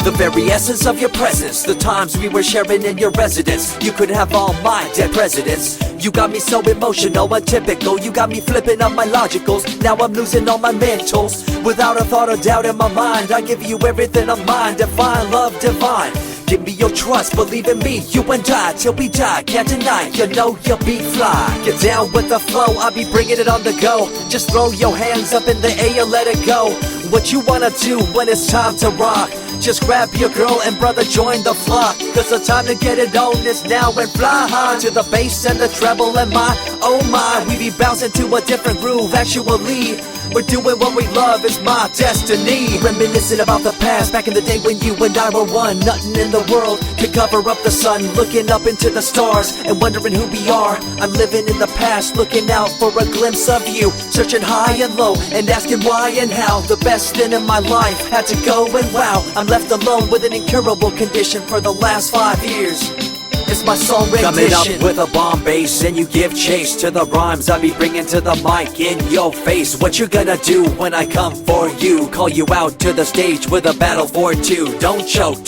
The very essence of your presence, the times we were sharing in your residence. You could have all my dead presidents. You got me so emotional, untypical. You got me flipping up my logicals. Now I'm losing all my mentals. Without a thought or doubt in my mind, I give you everything of mine. Divine love, divine. Give me your trust, believe in me, you and I, till we die, can't deny, you know you'll be fly. Get down with the flow, I'll be bringing it on the go. Just throw your hands up in the air, let it go. What you wanna do when it's time to rock? Just grab your girl and brother, join the flock. Cause the time to get it on is now and fly high to the bass and the treble and my, oh my. We be bouncing to a different groove, actually. We're doing what we love, it's my destiny. Reminiscing about the past, back in the day when you and I were one. Nothing in the world could cover up the sun. Looking up into the stars and wondering who we are. I'm living in the past, looking out for a glimpse of you. Searching high and low and asking why and how. The best thing in my life had to go and wow. I'm left alone with an incurable condition for the last 5 years. It's my song rendition. Coming up with a bomb bass and you give chase to the rhymes I be bringing to the mic in your face. What you gonna do when I come for you? Call you out to the stage with a battle for two. Don't choke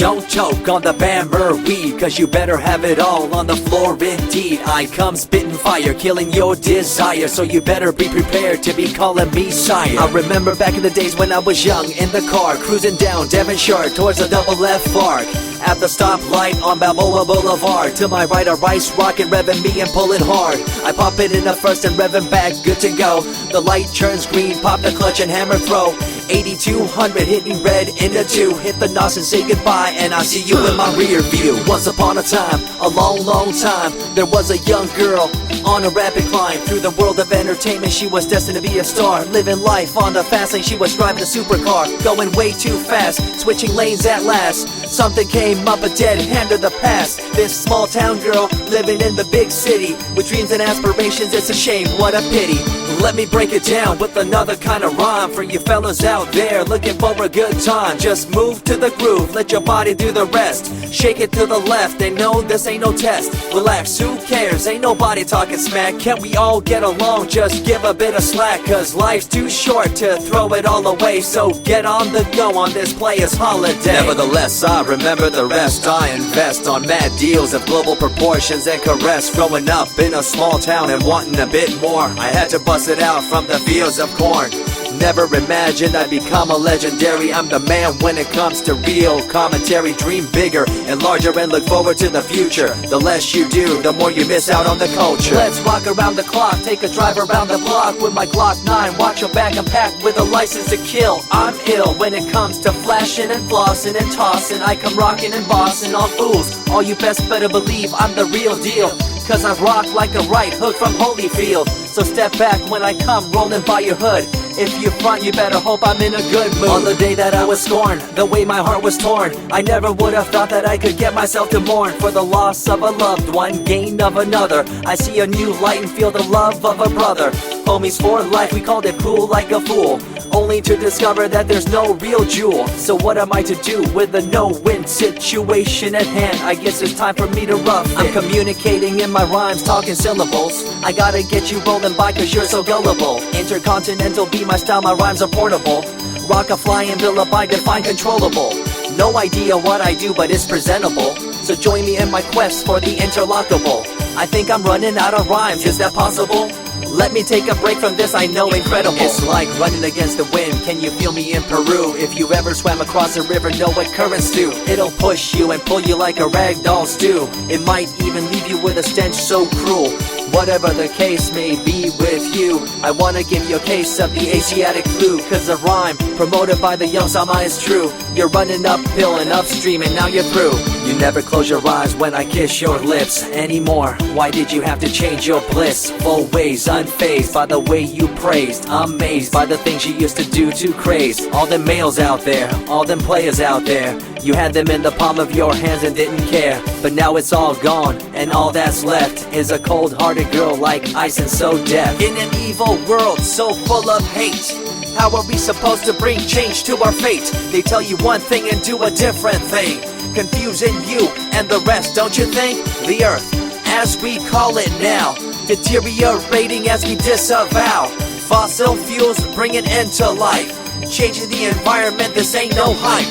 on the bammer-wee, cause you better have it all on the floor indeed. I come spitting fire, killing your desire, so you better be prepared to be calling me sire. I remember back in the days when I was young in the car, cruising down Devonshire towards a double F arc. At the stoplight on Balboa Boulevard, to my right a rice rocket revving me and pulling hard. I pop it in the first and revving back, good to go. The light turns green, pop the clutch and hammer throw. 8200 hitting red in the 2. Hit the nos and say goodbye, and I see you in my rear view. Once upon a time, a long time, there was a young girl on a rapid climb through the world of entertainment. She was destined to be a star, living life on the fast lane. She was driving a supercar, going way too fast, switching lanes at last. Something came up, a dead hand of the past. This small town girl living in the big city with dreams and aspirations. It's a shame, what a pity. Let me break it down with another kind of rhyme for you fellas out there looking for a good time. Just move to the groove, let your body do the rest. Shake it to the left, and no, this ain't no test. Relax, who cares? Ain't nobody talking smack. Can't we all get along? Just give a bit of slack, cause life's too short to throw it all away. So get on the go on this player's holiday. Nevertheless, I remember the rest. I invest on mad deals of global proportions and caress. Growing up in a small town and wanting a bit more, I had to bust it out from the fields of corn. Never imagined I'd become a legendary. I'm the man when it comes to real commentary. Dream bigger and larger and look forward to the future. The less you do, the more you miss out on the culture. Let's rock around the clock, take a drive around the block with my Glock 9. Watch your back, I'm packed with a license to kill. I'm ill when it comes to flashing and flossing and tossing. I come rocking and bossing on fools. All you best better believe I'm the real deal, cause I rock like a right hook from Holyfield. So step back when I come rolling by your hood. If you front, you better hope I'm in a good mood. On the day that I was scorned, the way my heart was torn, I never would have thought that I could get myself to mourn for the loss of a loved one, gain of another. I see a new light and feel the love of a brother. Homies for life, we called it cool like a fool, only to discover that there's no real jewel. So what am I to do with the no-win situation at hand? I guess it's time for me to rough it. I'm communicating in my rhymes, talking syllables. I gotta get you rolling by cause you're so gullible. Intercontinental be my style, my rhymes are portable. Rock a flying bill I define controllable. No idea what I do, but it's presentable. So join me in my quest for the interlockable. I think I'm running out of rhymes, is that possible? Let me take a break from this, I know incredible. It's like running against the wind, can you feel me in Peru? If you ever swam across a river, know what currents do. It'll push you and pull you like a ragdoll stew. It might even leave you with a stench so cruel. Whatever the case may be with you, I wanna give you a case of the Asiatic flu. Cause the rhyme promoted by the young Sama is true. You're running uphill and upstream and now you're through. You never close your eyes when I kiss your lips anymore. Why did you have to change your blissful ways? Unfazed by the way you praised, amazed by the things you used to do to craze. All them males out there, all them players out there, you had them in the palm of your hands and didn't care. But now it's all gone, and all that's left is a cold-hearted girl like ice and so deaf. In an evil world so full of hate, how are we supposed to bring change to our fate? They tell you one thing and do a different thing, confusing you and the rest, don't you think? The earth, as we call it now, deteriorating as we disavow. Fossil fuels bring an end to life, changing the environment, this ain't no hype.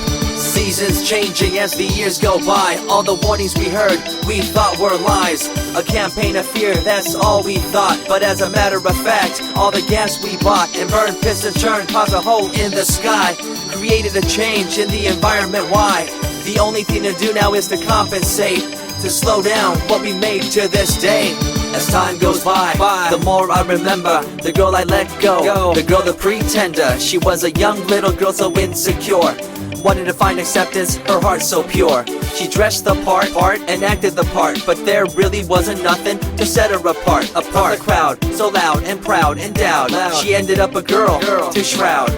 Seasons changing as the years go by. All the warnings we heard, we thought were lies. A campaign of fear, that's all we thought. But as a matter of fact, all the gas we bought and burned piston turn caused a hole in the sky. Created a change in the environment, why? The only thing to do now is to compensate, to slow down what we made to this day. As time goes by, the more I remember the girl I let go. The girl, the pretender. She was a young little girl so insecure, wanted to find acceptance, her heart so pure. She dressed the part and acted the part, but there really wasn't nothing to set her apart. From the crowd, so loud and proud, endowed, she ended up a girl to shroud.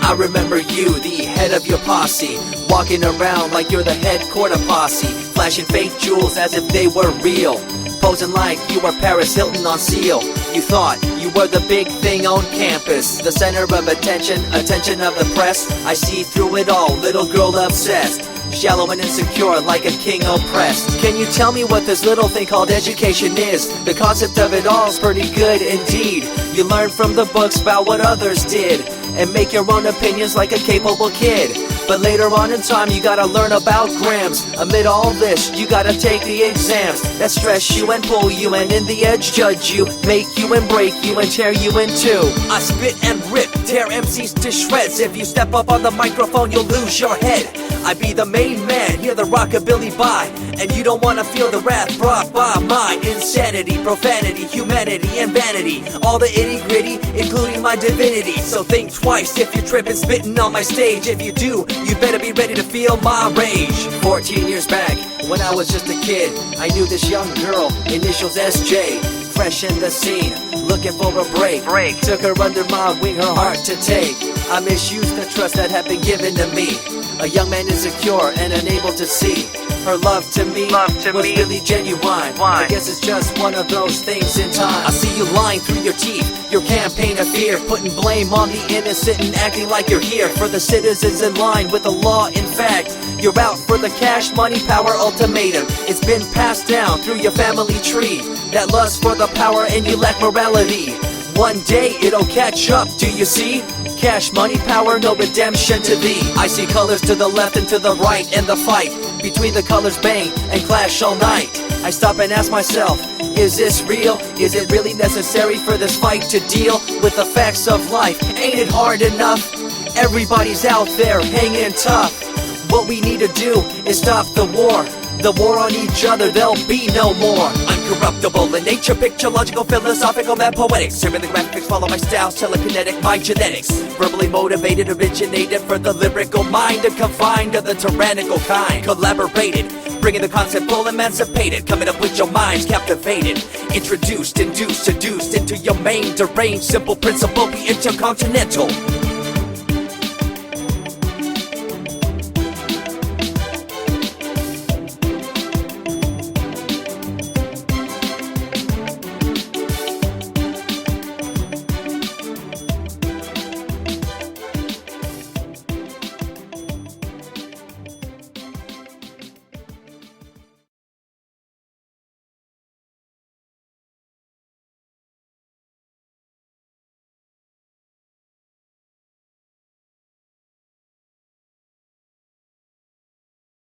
I remember you, the head of your posse, walking around like you're the head quarter posse, flashing fake jewels as if they were real, posing like you were Paris Hilton on seal. You thought you were the big thing on campus, the center of attention of the press. I see through it all, little girl obsessed, shallow and insecure like a king oppressed. Can you tell me what this little thing called education is? The concept of it all is pretty good indeed. You learn from the books about what others did and make your own opinions like a capable kid. But later on in time you gotta learn about grams. Amid all this you gotta take the exams that stress you and pull you and in the edge judge you, make you and break you and tear you in two. I spit and rip, tear MCs to shreds. If you step up on the microphone you'll lose your head. I be the main man, hear the rockabilly by, and you don't wanna feel the wrath brought by my insanity, profanity, humanity, and vanity. All the itty gritty, including my divinity. So think twice if you're tripping, spitting on my stage. If you do, you better be ready to feel my rage. 14 years back, when I was just a kid, I knew this young girl, initials SJ, fresh in the scene, looking for a break. Took her under my wing, her heart to take. I misused the trust that had been given to me. A young man insecure and unable to see her love to me was really genuine. I guess it's just one of those things in time. I see you lying through your teeth, your campaign of fear, putting blame on the innocent and acting like you're here for the citizens in line with the law. In fact, you're out for the cash, money, power ultimatum. It's been passed down through your family tree, that lust for the power and you lack morality. One day it'll catch up, do you see? Cash, money, power, no redemption to thee. I see colors to the left and to the right, and the fight between the colors bang and clash all night. I stop and ask myself, is this real? Is it really necessary for this fight to deal with the facts of life? Ain't it hard enough? Everybody's out there hanging tough. What we need to do is stop the war on each other, there'll be no more. Uncorruptible in nature, picture, logical, philosophical, and poetic. Serving the graphics, follow my style, telekinetic, my genetics. Verbally motivated, originated for the lyrical mind, and confined to the tyrannical kind. Collaborated, bringing the concept full emancipated, coming up with your minds captivated. Introduced, induced, seduced into your main deranged, simple principle, be intercontinental.